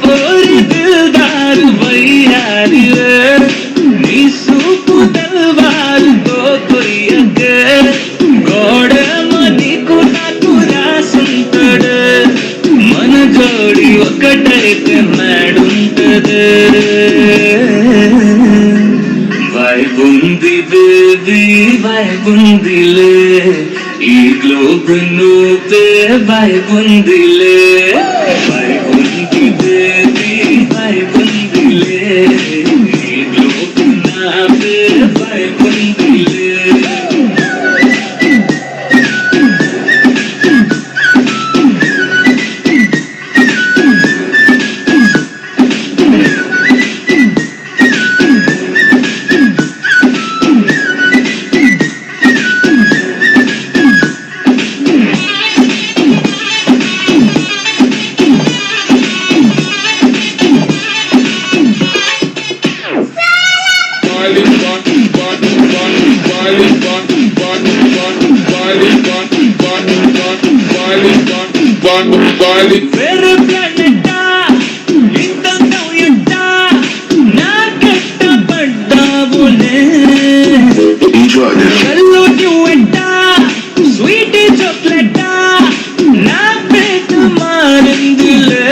पोरी दिलदार वैयारी रे नी सूपु तलवार तो कोई अगे गोड़े मनी नाकु रासुंटडे मन जोड़ी ఒకటైతే నాడుంటదే వైబ్ ఉంది బేబీ వైబ్ ఉందిలే ఈ గ్లోబ్ నువ్వే వైబ్ ఉందిలే వైబ్ ఉంది బేబీ వైబ్ ఉందిలే ఈ గ్లోబ్ నావే వైబ్ ఉందిలే వేరే ప్లానెట్టా ఇంతంగా ఎట్టా నా కట్టబడ్డావులే కల్లో డ్యూయెట్టా స్వీటీ చాక్లెట్టా నా పేట మారిందిలే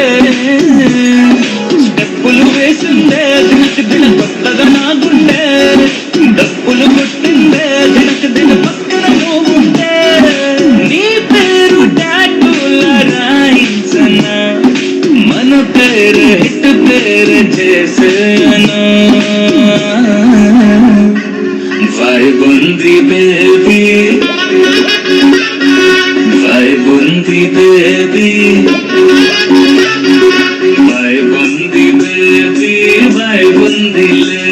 స్టెప్పులు వేసిందే దినకు దిన కొత్తగా నా గుండె డప్పులు కొట్టిందే దినకు దిన పక్కన నువ్వుంటే నీ పేరు मन पेर हिट पेर जैसे वाइब उंदी बेबी वाइब उंदी बेबी वाइब उंदी बेबी वाइब उंदिले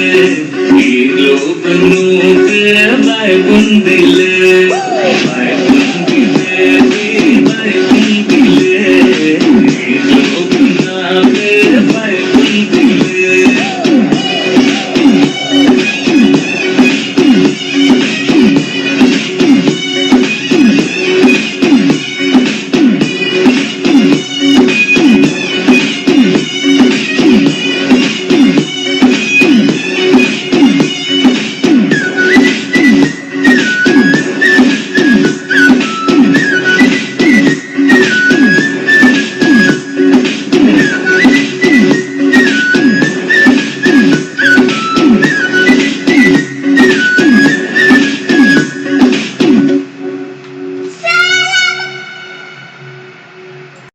ఈ లోకను వాయిబ్ ఉందిలే